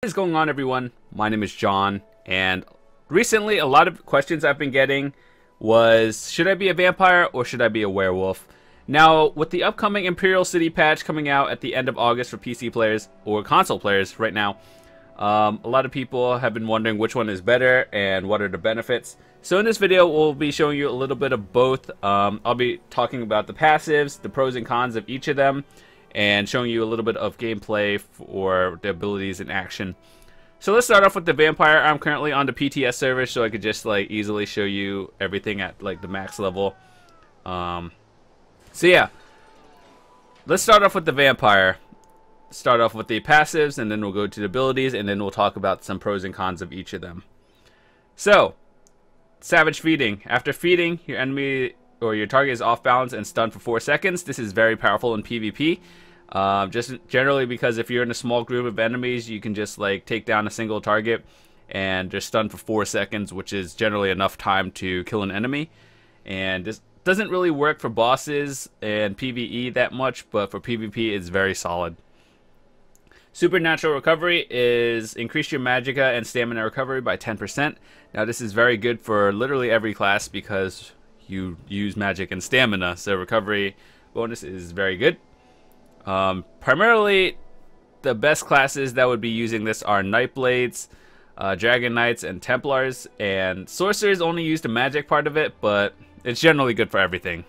What is going on, everyone? My name is John, and recently a lot of questions I've been getting was, should I be a vampire or should I be a werewolf? Now, with the upcoming Imperial City patch coming out at the end of August for PC players or console players right now, a lot of people have been wondering which one is better and what are the benefits. So in this video, we'll be showing you a little bit of both. I'll be talking about the passives, the pros and cons of each of them, and showing you a little bit of gameplay for the abilities in action. So let's start off with the vampire. I'm currently on the PTS server, so I could just like easily show you everything at like the max level. So yeah, let's start off with the vampire. Start off with the passives, and then we'll go to the abilities, and then we'll talk about some pros and cons of each of them. So, savage feeding. After feeding, your enemy or your target is off balance and stunned for 4 seconds. This is very powerful in PvP. Just generally because if you're in a small group of enemies, you can just like take down a single target and just stun for 4 seconds, which is generally enough time to kill an enemy. And this doesn't really work for bosses and PvE that much, but for PvP it's very solid. Supernatural recovery is increase your magicka and stamina recovery by 10%. Now this is very good for literally every class because you use magic and stamina, so recovery bonus is very good. Primarily, the best classes that would be using this are Nightblades, Dragon Knights, and Templars, and Sorcerers only use the magic part of it, but it's generally good for everything.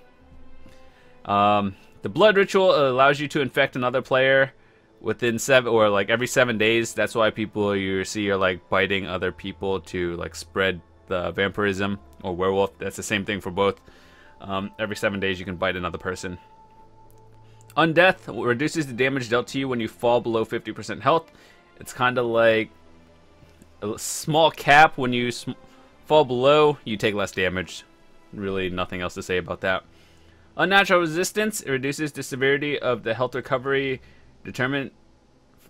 The Blood Ritual allows you to infect another player within every 7 days. That's why people you see are like biting other people to like spread the vampirism or werewolf. That's the same thing for both. Every 7 days you can bite another person. Undeath reduces the damage dealt to you when you fall below 50% health. It's kind of like a small cap. When you fall below, you take less damage. Really nothing else to say about that. Unnatural resistance, it reduces the severity of the health recovery determined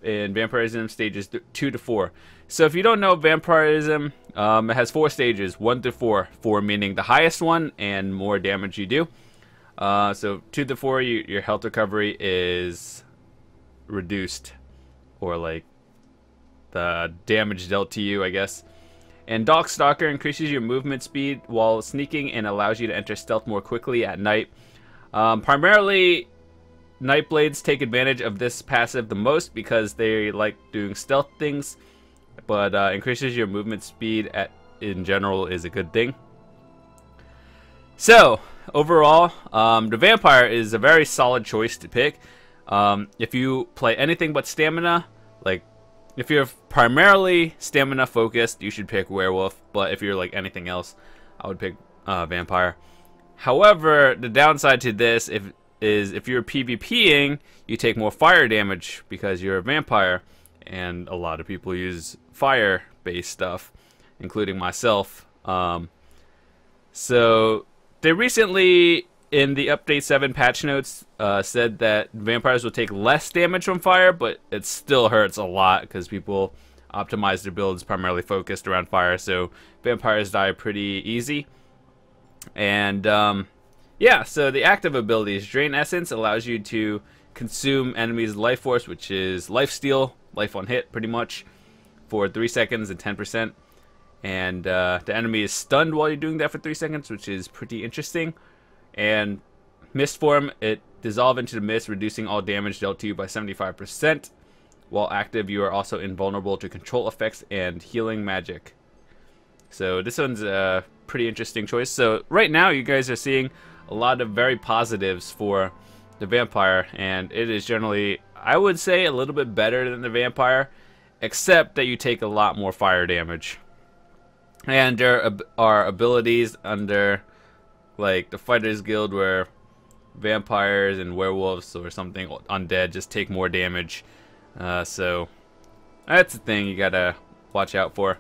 in vampirism stages 2 to 4. So if you don't know vampirism, it has 4 stages, 1 to 4. 4 meaning the highest one and more damage you do. So 2 to 4, your health recovery is reduced, or like the damage dealt to you, I guess. And Darkstalker increases your movement speed while sneaking and allows you to enter stealth more quickly at night. Primarily, Nightblades take advantage of this passive the most because they like doing stealth things, but increases your movement speed in general is a good thing. So, overall, the vampire is a very solid choice to pick. If you play anything but stamina, like if you're primarily stamina focused, you should pick werewolf, but if you're like anything else, I would pick vampire. However, the downside to this is if you're PvPing, you take more fire damage because you're a vampire, and a lot of people use fire-based stuff, including myself. So they recently, in the Update 7 patch notes, said that vampires will take less damage from fire, but it still hurts a lot because people optimize their builds primarily focused around fire, so vampires die pretty easy. And yeah, so the active abilities, Drain Essence allows you to consume enemies' life force, which is lifesteal, life on hit pretty much, for 3 seconds and 10%. And the enemy is stunned while you're doing that for 3 seconds, which is pretty interesting. And Mist Form, it dissolves into the mist, reducing all damage dealt to you by 75%. While active, you are also invulnerable to control effects and healing magic. So this one's a pretty interesting choice. So right now, you guys are seeing a lot of very positives for the vampire, and it is generally, I would say, a little bit better than the vampire, except that you take a lot more fire damage. And there are abilities under like the Fighters Guild where vampires and werewolves or something undead just take more damage. So that's the thing you gotta watch out for.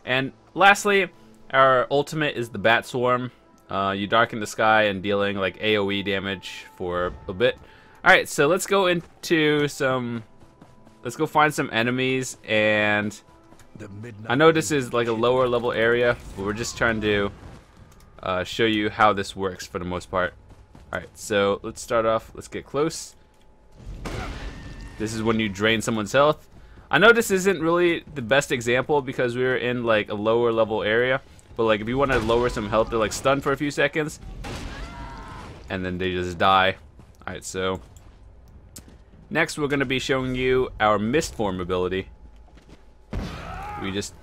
And lastly, our ultimate is the Bat Swarm. You darken the sky and dealing like AoE damage for a bit. Alright, so let's go into let's go find some enemies, and I know this is like a lower level area, but we're just trying to show you how this works for the most part. Alright, so let's start off, let's get close. This is when you drain someone's health. I know this isn't really the best example because we're in like a lower level area, but like if you want to lower some health, they're like stunned for a few seconds and then they just die. Alright, so next we're going to be showing you our mist form ability. We just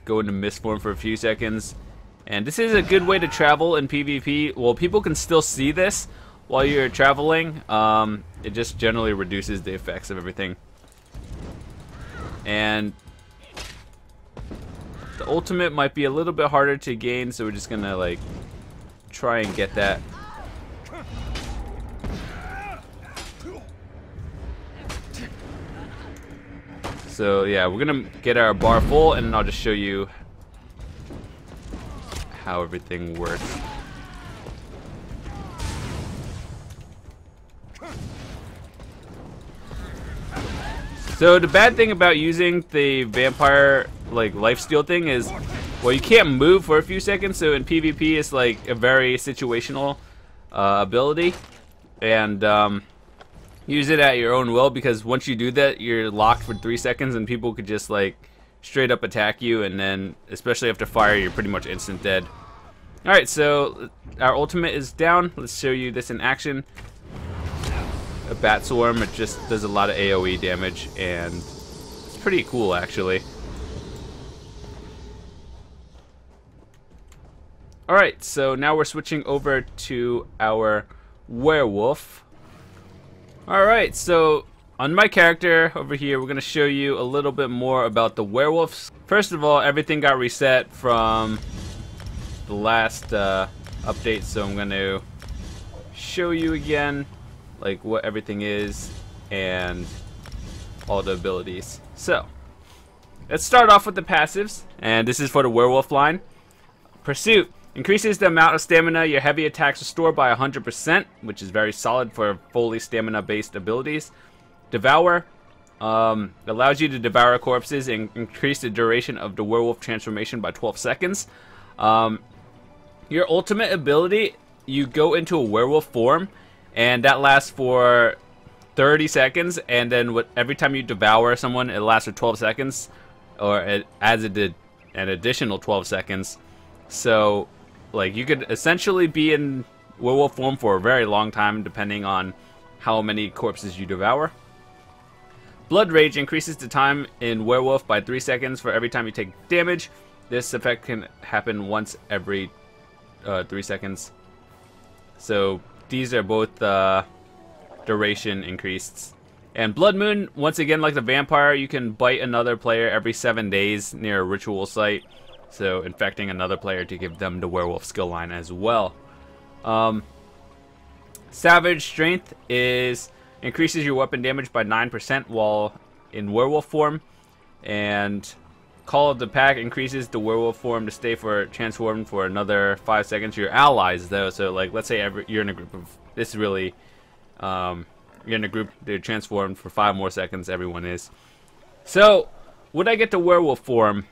go into mist form for a few seconds, and this is a good way to travel in PvP. Well, people can still see this while you're traveling. It just generally reduces the effects of everything. And the ultimate might be a little bit harder to gain, so we're just gonna like try and get that. So yeah, we're gonna get our bar full, and then I'll just show you how everything works. So the bad thing about using the vampire like lifesteal thing is, well, you can't move for a few seconds. So in PvP, it's like a very situational ability, and use it at your own will, because once you do that, you're locked for 3 seconds, and people could just like straight up attack you, and then especially after fire, you're pretty much instant dead. All right, so our ultimate is down. Let's show you this in action. A bat swarm, it just does a lot of AoE damage, and it's pretty cool actually. Alright, so now we're switching over to our werewolf. Alright, so on my character over here, we're going to show you a little bit more about the werewolves. First of all, everything got reset from the last update, so I'm going to show you again like what everything is and all the abilities. So let's start off with the passives, and this is for the werewolf line. Pursuit increases the amount of stamina your heavy attacks restore by 100%, which is very solid for fully stamina based abilities. Devour allows you to devour corpses and increase the duration of the werewolf transformation by 12 seconds. Your ultimate ability, you go into a werewolf form, and that lasts for 30 seconds, and then every time you devour someone, it lasts for 12 seconds, or it adds an additional 12 seconds. So, like, you could essentially be in werewolf form for a very long time, depending on how many corpses you devour. Blood Rage increases the time in werewolf by 3 seconds for every time you take damage. This effect can happen once every 3 seconds. So these are both duration increased. And Blood Moon, once again, like the vampire, you can bite another player every 7 days near a ritual site, so infecting another player to give them the werewolf skill line as well. Savage Strength increases your weapon damage by 9% while in werewolf form, and Call of the Pack increases the werewolf form to stay transformed for another 5 seconds. Your allies, though, so like let's say you're in a group of, this is really, you're in a group, they're transformed for 5 more seconds, everyone is. So, would I get the werewolf form?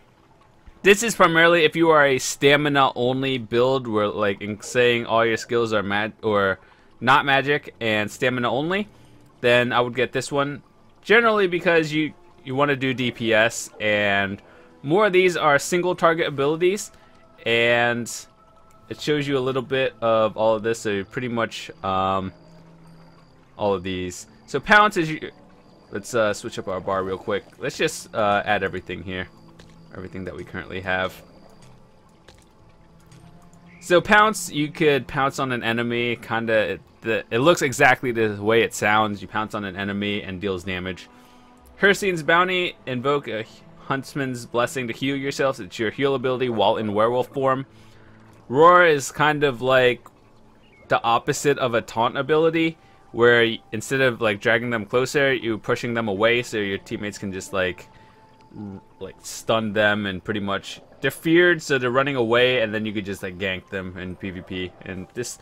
This is primarily if you are a stamina only build, where like saying all your skills are not magic and stamina only, then I would get this one. Generally because you want to do DPS, and more of these are single target abilities, and it shows you a little bit of all of this, so pretty much all of these. So Pounce is let's switch up our bar real quick. Let's just add everything here, everything that we currently have. So Pounce, you could pounce on an enemy, kinda, it looks exactly the way it sounds. You pounce on an enemy and deals damage. Hircine's Bounty, invoke a Huntsman's Blessing to heal yourself. It's your heal ability while in werewolf form. Roar is kind of like the opposite of a taunt ability, where instead of like dragging them closer, you're pushing them away, so your teammates can just like stun them, and pretty much they're feared, so they're running away, and then you could just like gank them in PvP. And this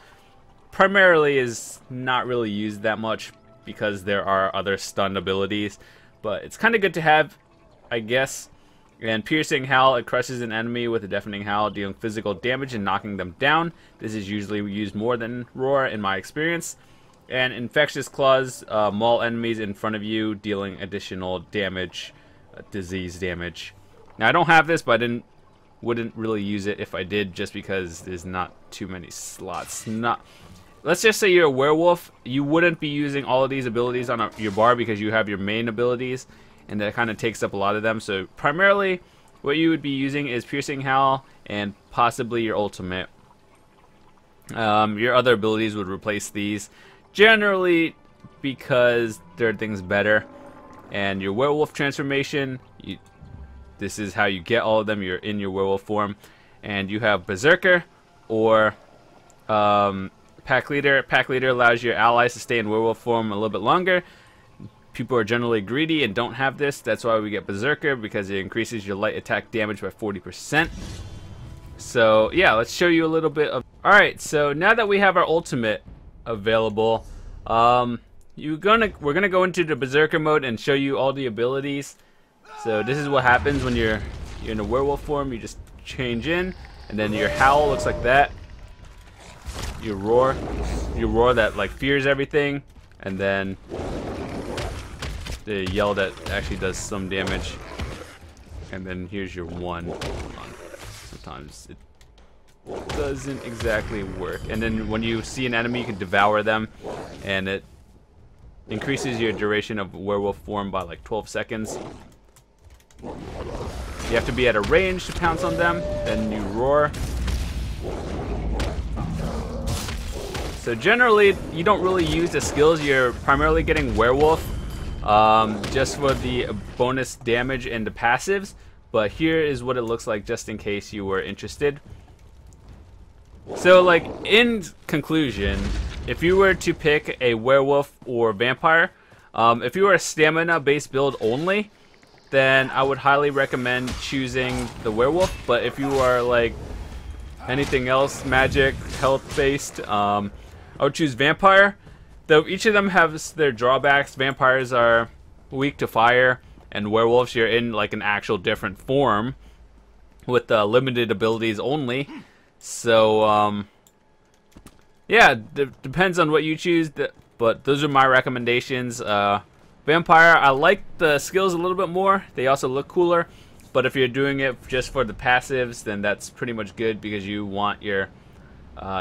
primarily is not really used that much because there are other stun abilities, but it's kind of good to have, I guess. And Piercing Howl, it crushes an enemy with a deafening howl, dealing physical damage and knocking them down. This is usually used more than Roar in my experience. And Infectious Claws, maul enemies in front of you, dealing additional damage disease damage. Now I don't have this, but wouldn't really use it if I did, just because there's not too many slots. Let's just say you're a werewolf, you wouldn't be using all of these abilities on your bar because you have your main abilities, and that kind of takes up a lot of them. So primarily what you would be using is Piercing Howl and possibly your ultimate. Your other abilities would replace these, generally because third thing's better. And your werewolf transformation, this is how you get all of them. You're in your werewolf form, and you have Berserker or Pack Leader. Pack Leader allows your allies to stay in werewolf form a little bit longer. People are generally greedy and don't have this. That's why we get Berserker, because it increases your light attack damage by 40%. So yeah, let's show you a little bit of... Alright, so now that we have our ultimate available, we're gonna go into the Berserker mode and show you all the abilities. So this is what happens when you're in a werewolf form. You just change in, and then your howl looks like that. Your roar that like fears everything, and then the yell that actually does some damage. And then here's your one. Hold on. Sometimes it doesn't exactly work. And then when you see an enemy, you can devour them, and it increases your duration of werewolf form by like 12 seconds. You have to be at a range to pounce on them. Then you roar. So generally, you don't really use the skills. You're primarily getting werewolf just for the bonus damage and the passives. But here is what it looks like, just in case you were interested. So, like, in conclusion, if you were to pick a werewolf or vampire, if you were a stamina-based build only, then I would highly recommend choosing the werewolf. But if you are like anything else, magic, health-based, I would choose vampire. Though each of them has their drawbacks. Vampires are weak to fire, and werewolves, you're in like an actual different form with limited abilities only. So yeah, depends on what you choose. But those are my recommendations. Vampire, I like the skills a little bit more. They also look cooler. But if you're doing it just for the passives, then that's pretty much good, because you want your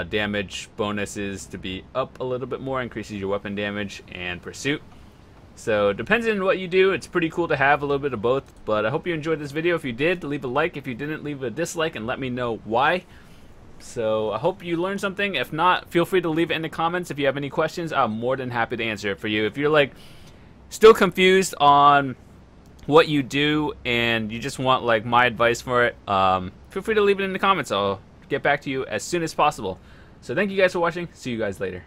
damage bonuses to be up a little bit more, increases your weapon damage and pursuit. So depends on what you do. It's pretty cool to have a little bit of both. But I hope you enjoyed this video. If you did, leave a like. If you didn't, leave a dislike and let me know why. So I hope you learned something. If not, feel free to leave it in the comments. If you have any questions, I'm more than happy to answer it for you. If you're like still confused on what you do and you just want like my advice for it, feel free to leave it in the comments. I'll get back to you as soon as possible. So thank you guys for watching. See you guys later.